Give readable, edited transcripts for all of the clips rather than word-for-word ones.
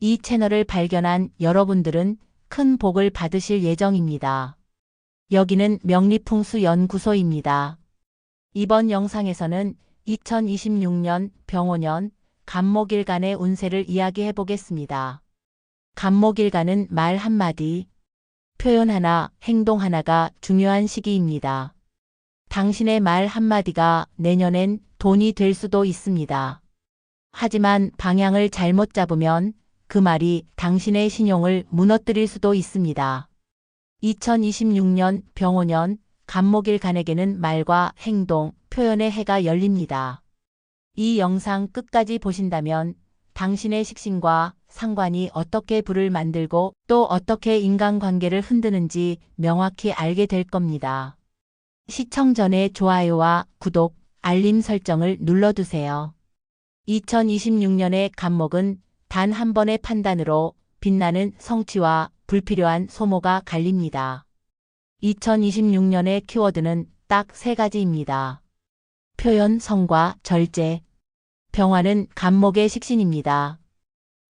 이 채널을 발견한 여러분들은 큰 복을 받으실 예정입니다. 여기는 명리풍수연구소입니다. 이번 영상에서는 2026년 병오년 간목일간의 운세를 이야기해 보겠습니다. 간목일간은 말 한마디, 표현 하나, 행동 하나가 중요한 시기입니다. 당신의 말 한마디가 내년엔 돈이 될 수도 있습니다. 하지만 방향을 잘못 잡으면 그 말이 당신의 신용을 무너뜨릴 수도 있습니다. 2026년 병오년 간목일간에게는 말과 행동, 표현의 해가 열립니다. 이 영상 끝까지 보신다면 당신의 식신과 상관이 어떻게 불을 만들고 또 어떻게 인간관계를 흔드는지 명확히 알게 될 겁니다. 시청 전에 좋아요와 구독, 알림 설정을 눌러두세요. 2026년의 간목은 단 한 번의 판단으로 빛나는 성취와 불필요한 소모가 갈립니다. 2026년의 키워드는 딱 3가지입니다. 표현, 성과, 절제. 병화는 간목의 식신입니다.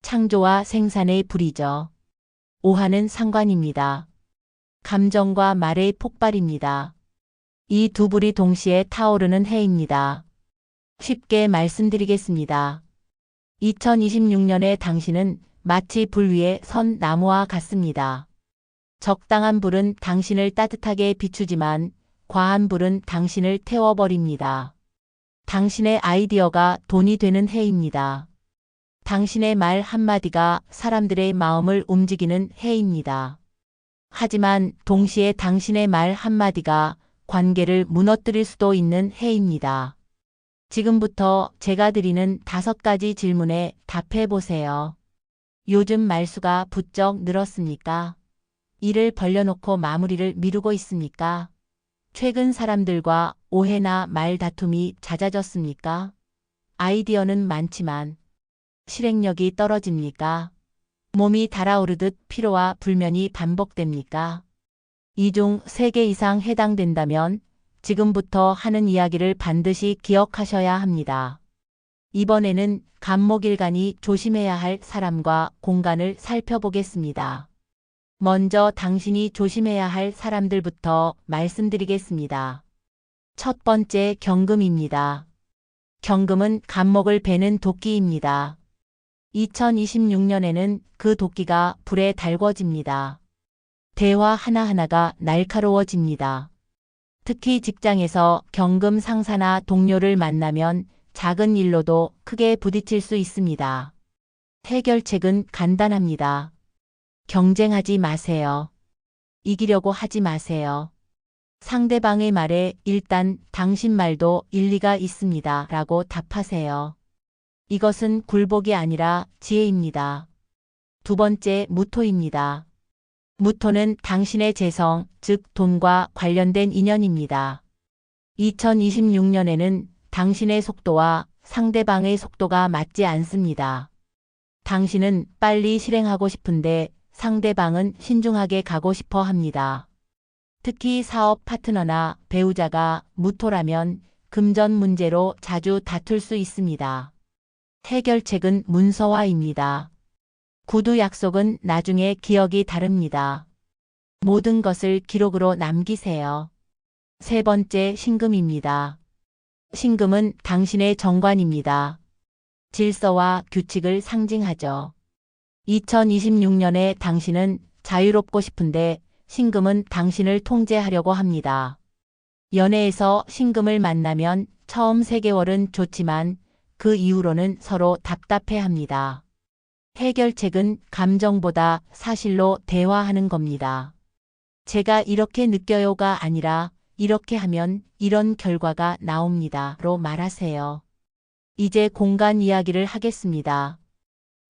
창조와 생산의 불이죠. 오화는 상관입니다. 감정과 말의 폭발입니다. 이 두 불이 동시에 타오르는 해입니다. 쉽게 말씀드리겠습니다. 2026년의 당신은 마치 불 위에 선 나무와 같습니다. 적당한 불은 당신을 따뜻하게 비추지만 과한 불은 당신을 태워버립니다. 당신의 아이디어가 돈이 되는 해입니다. 당신의 말 한마디가 사람들의 마음을 움직이는 해입니다. 하지만 동시에 당신의 말 한마디가 관계를 무너뜨릴 수도 있는 해입니다. 지금부터 제가 드리는 5가지 질문에 답해 보세요. 요즘 말수가 부쩍 늘었습니까? 일을 벌려놓고 마무리를 미루고 있습니까? 최근 사람들과 오해나 말다툼이 잦아졌습니까? 아이디어는 많지만 실행력이 떨어집니까? 몸이 달아오르듯 피로와 불면이 반복됩니까? 이 중 3개 이상 해당된다면 지금부터 하는 이야기를 반드시 기억하셔야 합니다. 이번에는 간목일간이 조심해야 할 사람과 공간을 살펴보겠습니다. 먼저 당신이 조심해야 할 사람들부터 말씀드리겠습니다. 첫 번째, 경금입니다. 경금은 간목을 베는 도끼입니다. 2026년에는 그 도끼가 불에 달궈집니다. 대화 하나하나가 날카로워집니다. 특히 직장에서 경금 상사나 동료를 만나면 작은 일로도 크게 부딪힐 수 있습니다. 해결책은 간단합니다. 경쟁하지 마세요. 이기려고 하지 마세요. 상대방의 말에 일단 당신 말도 일리가 있습니다 라고 답하세요. 이것은 굴복이 아니라 지혜입니다. 두 번째, 무토입니다. 무토는 당신의 재성, 즉 돈과 관련된 인연입니다. 2026년에는 당신의 속도와 상대방의 속도가 맞지 않습니다. 당신은 빨리 실행하고 싶은데 상대방은 신중하게 가고 싶어 합니다. 특히 사업 파트너나 배우자가 무토라면 금전 문제로 자주 다툴 수 있습니다. 해결책은 문서화입니다. 구두 약속은 나중에 기억이 다릅니다. 모든 것을 기록으로 남기세요. 세 번째, 신금입니다. 신금은 당신의 정관입니다. 질서와 규칙을 상징하죠. 2026년에 당신은 자유롭고 싶은데 신금은 당신을 통제하려고 합니다. 연애에서 신금을 만나면 처음 3개월은 좋지만 그 이후로는 서로 답답해합니다. 해결책은 감정보다 사실로 대화하는 겁니다. 제가 이렇게 느껴요가 아니라 이렇게 하면 이런 결과가 나옵니다로 말하세요. 이제 공간 이야기를 하겠습니다.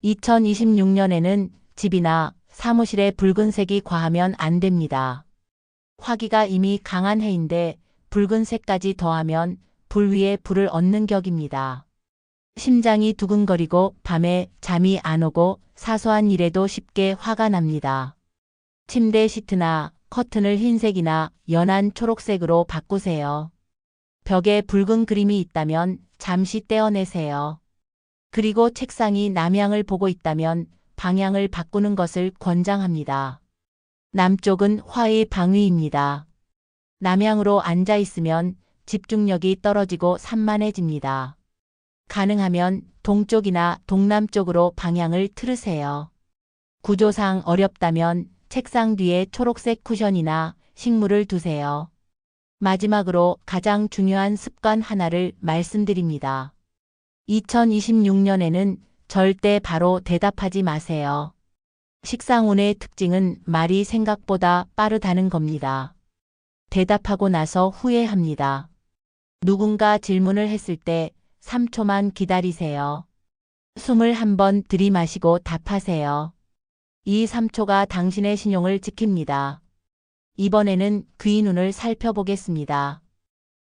2026년에는 집이나 사무실에 붉은색이 과하면 안 됩니다. 화기가 이미 강한 해인데 붉은색까지 더하면 불 위에 불을 얻는 격입니다. 심장이 두근거리고 밤에 잠이 안 오고 사소한 일에도 쉽게 화가 납니다. 침대 시트나 커튼을 흰색이나 연한 초록색으로 바꾸세요. 벽에 붉은 그림이 있다면 잠시 떼어내세요. 그리고 책상이 남향을 보고 있다면 방향을 바꾸는 것을 권장합니다. 남쪽은 화의 방위입니다. 남향으로 앉아 있으면 집중력이 떨어지고 산만해집니다. 가능하면 동쪽이나 동남쪽으로 방향을 틀으세요. 구조상 어렵다면 책상 뒤에 초록색 쿠션이나 식물을 두세요. 마지막으로 가장 중요한 습관 하나를 말씀드립니다. 2026년에는 절대 바로 대답하지 마세요. 식상운의 특징은 말이 생각보다 빠르다는 겁니다. 대답하고 나서 후회합니다. 누군가 질문을 했을 때 3초만 기다리세요. 숨을 한번 들이마시고 답하세요. 이 3초가 당신의 신용을 지킵니다. 이번에는 귀 눈을 살펴보겠습니다.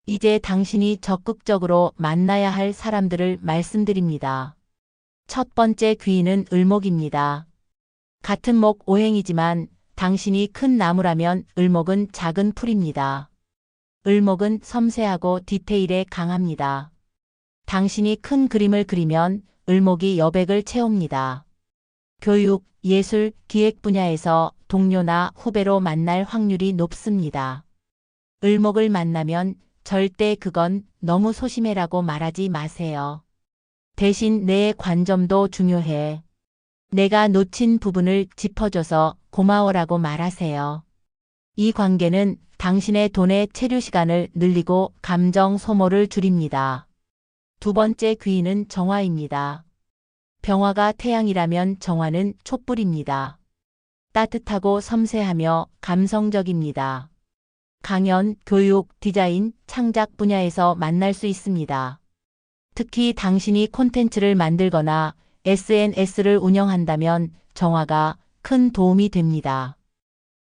이제 당신이 적극적으로 만나야 할 사람들을 말씀드립니다. 첫 번째 귀인은 을목입니다. 같은 목 오행이지만 당신이 큰 나무라면 을목은 작은 풀입니다. 을목은 섬세하고 디테일에 강합니다. 당신이 큰 그림을 그리면 을목이 여백을 채웁니다. 교육, 예술, 기획 분야에서 동료나 후배로 만날 확률이 높습니다. 을목을 만나면 절대 그건 너무 소심해라고 말하지 마세요. 대신 내 관점도 중요해. 내가 놓친 부분을 짚어줘서 고마워라고 말하세요. 이 관계는 당신의 돈의 체류 시간을 늘리고 감정 소모를 줄입니다. 두 번째 귀인은 정화입니다. 병화가 태양이라면 정화는 촛불입니다. 따뜻하고 섬세하며 감성적입니다. 강연, 교육, 디자인, 창작 분야에서 만날 수 있습니다. 특히 당신이 콘텐츠를 만들거나 SNS를 운영한다면 정화가 큰 도움이 됩니다.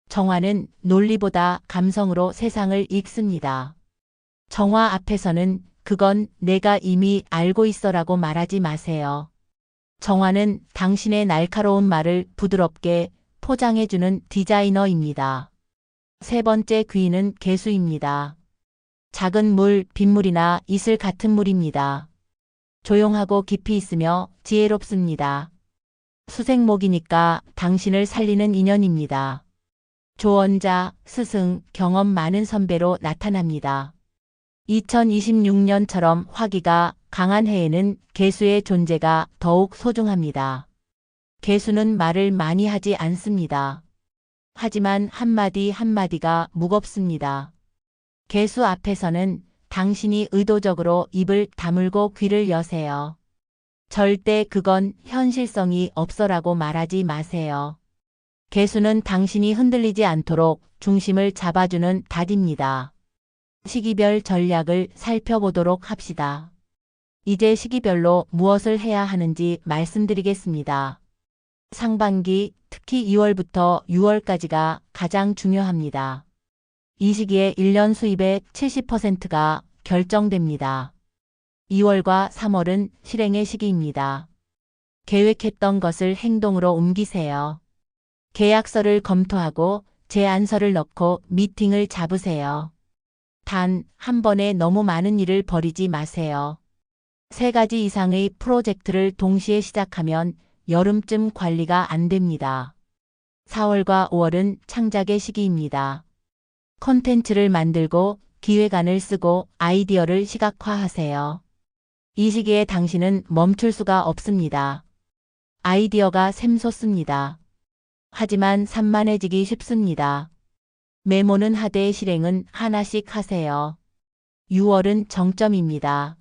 정화는 논리보다 감성으로 세상을 읽습니다. 정화 앞에서는 그건 내가 이미 알고 있어라고 말하지 마세요. 정화는 당신의 날카로운 말을 부드럽게 포장해주는 디자이너입니다. 세 번째 귀인은 개수입니다. 작은 물, 빗물이나 이슬 같은 물입니다. 조용하고 깊이 있으며 지혜롭습니다. 수생목이니까 당신을 살리는 인연입니다. 조언자, 스승, 경험 많은 선배로 나타납니다. 2026년처럼 화기가 강한 해에는 개수의 존재가 더욱 소중합니다. 개수는 말을 많이 하지 않습니다. 하지만 한마디 한마디가 무겁습니다. 개수 앞에서는 당신이 의도적으로 입을 다물고 귀를 여세요. 절대 그건 현실성이 없어라고 말하지 마세요. 개수는 당신이 흔들리지 않도록 중심을 잡아주는 닷입니다. 시기별 전략을 살펴보도록 합시다. 이제 시기별로 무엇을 해야 하는지 말씀드리겠습니다. 상반기, 특히 2월부터 6월까지가 가장 중요합니다. 이 시기에 1년 수입의 70%가 결정됩니다. 2월과 3월은 실행의 시기입니다. 계획했던 것을 행동으로 옮기세요. 계약서를 검토하고 제안서를 넣고 미팅을 잡으세요. 단, 한 번에 너무 많은 일을 벌이지 마세요. 3가지 이상의 프로젝트를 동시에 시작하면 여름쯤 관리가 안 됩니다. 4월과 5월은 창작의 시기입니다. 콘텐츠를 만들고 기획안을 쓰고 아이디어를 시각화하세요. 이 시기에 당신은 멈출 수가 없습니다. 아이디어가 샘솟습니다. 하지만 산만해지기 쉽습니다. 메모는 하되 실행은 하나씩 하세요. 6월은 정점입니다.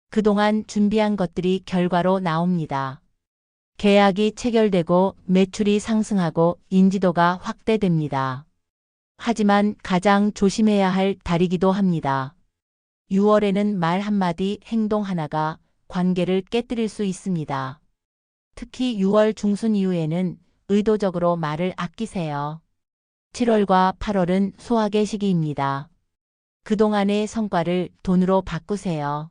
그동안 준비한 것들이 결과로 나옵니다. 계약이 체결되고 매출이 상승하고 인지도가 확대됩니다. 하지만 가장 조심해야 할 달이기도 합니다. 6월에는 말 한마디, 행동 하나가 관계를 깨뜨릴 수 있습니다. 특히 6월 중순 이후에는 의도적으로 말을 아끼세요. 7월과 8월은 소확의 시기입니다. 그동안의 성과를 돈으로 바꾸세요.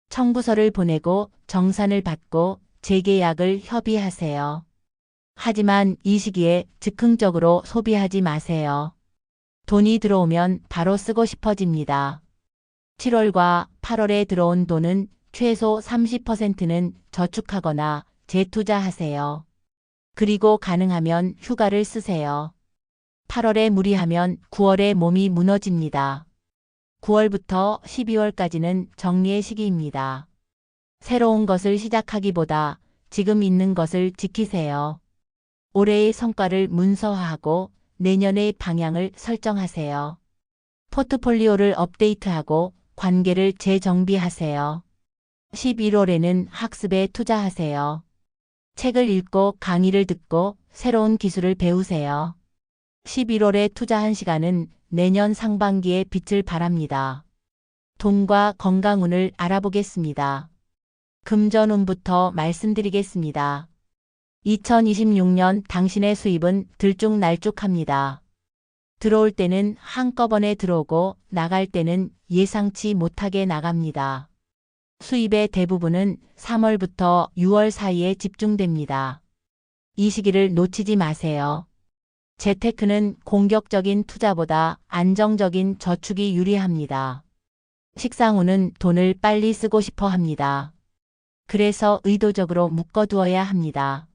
청구서를 보내고 정산을 받고 재계약을 협의하세요. 하지만 이 시기에 즉흥적으로 소비하지 마세요. 돈이 들어오면 바로 쓰고 싶어집니다. 7월과 8월에 들어온 돈은 최소 30%는 저축하거나 재투자하세요. 그리고 가능하면 휴가를 쓰세요. 8월에 무리하면 9월에 몸이 무너집니다. 9월부터 12월까지는 정리의 시기입니다. 새로운 것을 시작하기보다 지금 있는 것을 지키세요. 올해의 성과를 문서화하고 내년의 방향을 설정하세요. 포트폴리오를 업데이트하고 관계를 재정비하세요. 11월에는 학습에 투자하세요. 책을 읽고 강의를 듣고 새로운 기술을 배우세요. 11월에 투자한 시간은 내년 상반기에 빛을 발합니다. 돈과 건강운을 알아보겠습니다. 금전운부터 말씀드리겠습니다. 2026년 당신의 수입은 들쭉날쭉합니다. 들어올 때는 한꺼번에 들어오고 나갈 때는 예상치 못하게 나갑니다. 수입의 대부분은 3월부터 6월 사이에 집중됩니다. 이 시기를 놓치지 마세요. 재테크는 공격적인 투자보다 안정적인 저축이 유리합니다. 식상운은 돈을 빨리 쓰고 싶어 합니다. 그래서 의도적으로 묶어두어야 합니다.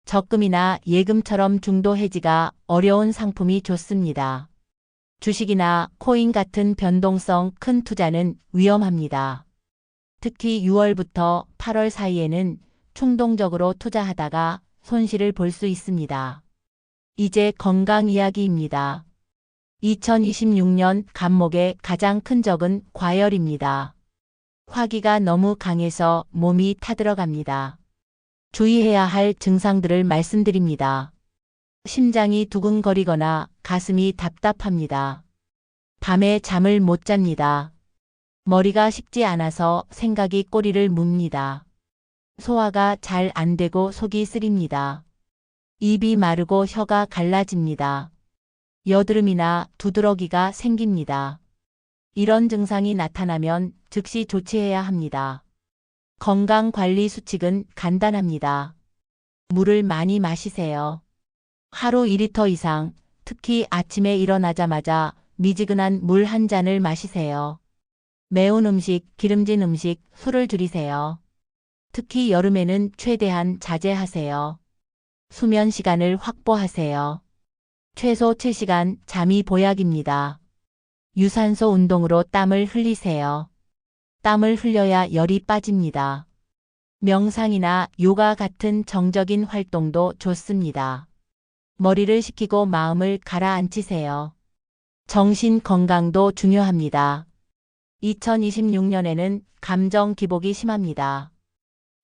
적금이나 예금처럼 중도 해지가 어려운 상품이 좋습니다. 주식이나 코인 같은 변동성 큰 투자는 위험합니다. 특히 6월부터 8월 사이에는 충동적으로 투자하다가 손실을 볼 수 있습니다. 이제 건강 이야기입니다. 2026년 간목의 가장 큰 적은 과열입니다. 화기가 너무 강해서 몸이 타들어갑니다. 주의해야 할 증상들을 말씀드립니다. 심장이 두근거리거나 가슴이 답답합니다. 밤에 잠을 못 잡니다. 머리가 식지 않아서 생각이 꼬리를 뭅니다. 소화가 잘 안 되고 속이 쓰립니다. 입이 마르고 혀가 갈라집니다. 여드름이나 두드러기가 생깁니다. 이런 증상이 나타나면 즉시 조치해야 합니다. 건강관리 수칙은 간단합니다. 물을 많이 마시세요. 하루 2리터 이상, 특히 아침에 일어나자마자 미지근한 물 한 잔을 마시세요. 매운 음식, 기름진 음식, 술을 줄이세요. 특히 여름에는 최대한 자제하세요. 수면 시간을 확보하세요. 최소 7시간 잠이 보약입니다. 유산소 운동으로 땀을 흘리세요. 땀을 흘려야 열이 빠집니다. 명상이나 요가 같은 정적인 활동도 좋습니다. 머리를 식히고 마음을 가라앉히세요. 정신 건강도 중요합니다. 2026년에는 감정 기복이 심합니다.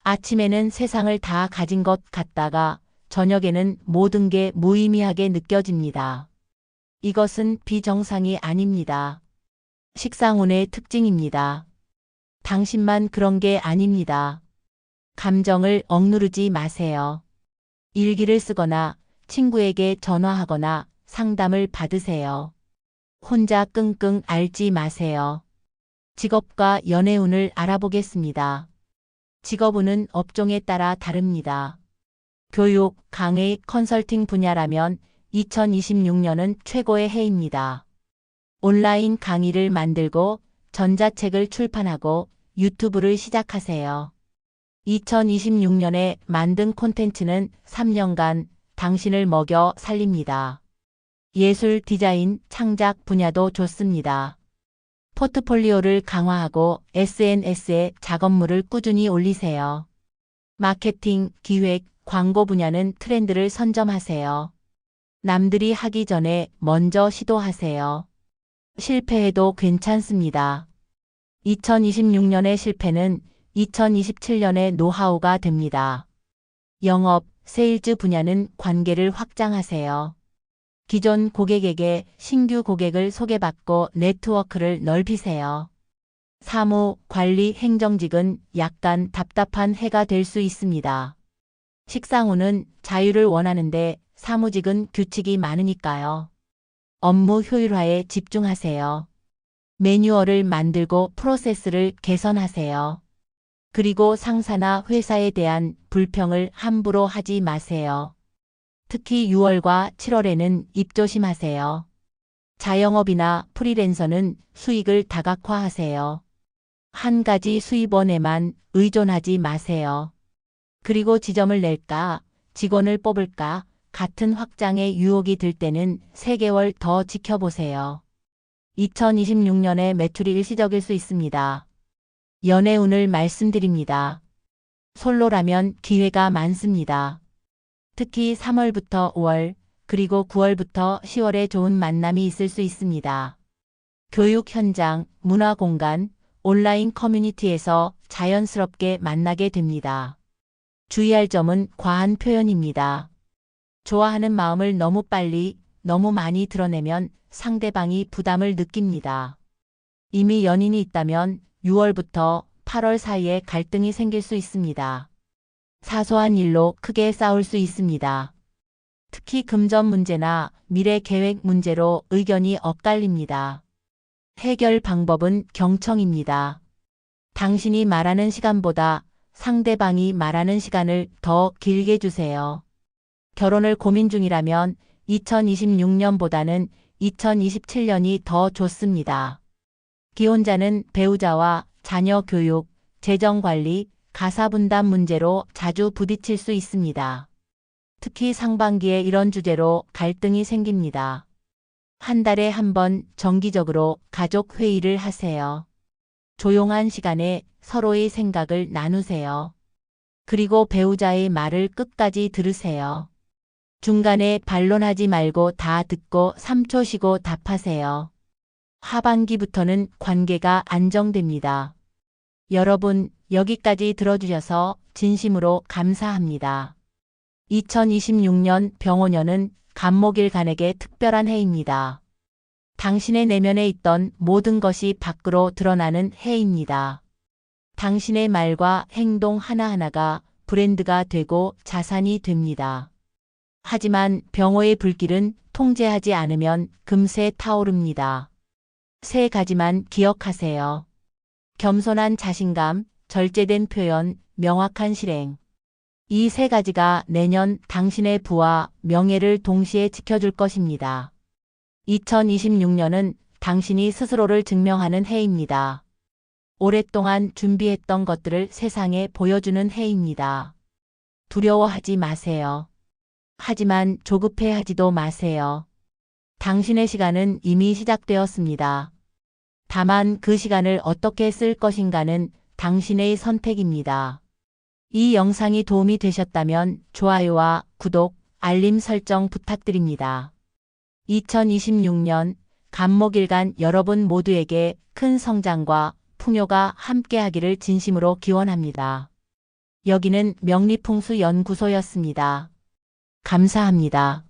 아침에는 세상을 다 가진 것 같다가 저녁에는 모든 게 무의미하게 느껴집니다. 이것은 비정상이 아닙니다. 식상운의 특징입니다. 당신만 그런 게 아닙니다. 감정을 억누르지 마세요. 일기를 쓰거나 친구에게 전화하거나 상담을 받으세요. 혼자 끙끙 앓지 마세요. 직업과 연애운을 알아보겠습니다. 직업운은 업종에 따라 다릅니다. 교육, 강의, 컨설팅 분야라면 2026년은 최고의 해입니다. 온라인 강의를 만들고 전자책을 출판하고 유튜브를 시작하세요. 2026년에 만든 콘텐츠는 3년간 당신을 먹여 살립니다. 예술, 디자인, 창작 분야도 좋습니다. 포트폴리오를 강화하고 SNS에 작업물을 꾸준히 올리세요. 마케팅, 기획, 광고 분야는 트렌드를 선점하세요. 남들이 하기 전에 먼저 시도하세요. 실패해도 괜찮습니다. 2026년의 실패는 2027년의 노하우가 됩니다. 영업, 세일즈 분야는 관계를 확장하세요. 기존 고객에게 신규 고객을 소개받고 네트워크를 넓히세요. 사무, 관리, 행정직은 약간 답답한 해가 될 수 있습니다. 식상운은 자유를 원하는데 사무직은 규칙이 많으니까요. 업무 효율화에 집중하세요. 매뉴얼을 만들고 프로세스를 개선하세요. 그리고 상사나 회사에 대한 불평을 함부로 하지 마세요. 특히 6월과 7월에는 입조심하세요. 자영업이나 프리랜서는 수익을 다각화하세요. 한 가지 수입원에만 의존하지 마세요. 그리고 지점을 낼까, 직원을 뽑을까? 같은 확장에 유혹이 들 때는 3개월 더 지켜보세요. 2026년에 매출이 일시적일 수 있습니다. 연애운을 말씀드립니다. 솔로라면 기회가 많습니다. 특히 3월부터 5월, 그리고 9월부터 10월에 좋은 만남이 있을 수 있습니다. 교육 현장, 문화 공간, 온라인 커뮤니티에서 자연스럽게 만나게 됩니다. 주의할 점은 과한 표현입니다. 좋아하는 마음을 너무 빨리, 너무 많이 드러내면 상대방이 부담을 느낍니다. 이미 연인이 있다면 6월부터 8월 사이에 갈등이 생길 수 있습니다. 사소한 일로 크게 싸울 수 있습니다. 특히 금전 문제나 미래 계획 문제로 의견이 엇갈립니다. 해결 방법은 경청입니다. 당신이 말하는 시간보다 상대방이 말하는 시간을 더 길게 주세요. 결혼을 고민 중이라면 2026년보다는 2027년이 더 좋습니다. 기혼자는 배우자와 자녀 교육, 재정 관리, 가사 분담 문제로 자주 부딪힐 수 있습니다. 특히 상반기에 이런 주제로 갈등이 생깁니다. 한 달에 한 번 정기적으로 가족 회의를 하세요. 조용한 시간에 서로의 생각을 나누세요. 그리고 배우자의 말을 끝까지 들으세요. 중간에 반론하지 말고 다 듣고 3초 쉬고 답하세요. 하반기부터는 관계가 안정됩니다. 여러분, 여기까지 들어주셔서 진심으로 감사합니다. 2026년 병오년은 간목일간에게 특별한 해입니다. 당신의 내면에 있던 모든 것이 밖으로 드러나는 해입니다. 당신의 말과 행동 하나하나가 브랜드가 되고 자산이 됩니다. 하지만 병오의 불길은 통제하지 않으면 금세 타오릅니다. 3가지만 기억하세요. 겸손한 자신감, 절제된 표현, 명확한 실행. 이 3가지가 내년 당신의 부와 명예를 동시에 지켜줄 것입니다. 2026년은 당신이 스스로를 증명하는 해입니다. 오랫동안 준비했던 것들을 세상에 보여주는 해입니다. 두려워하지 마세요. 하지만 조급해하지도 마세요. 당신의 시간은 이미 시작되었습니다. 다만 그 시간을 어떻게 쓸 것인가는 당신의 선택입니다. 이 영상이 도움이 되셨다면 좋아요와 구독, 알림 설정 부탁드립니다. 2026년 간목일간 여러분 모두에게 큰 성장과 풍요가 함께하기를 진심으로 기원합니다. 여기는 명리풍수연구소였습니다. 감사합니다.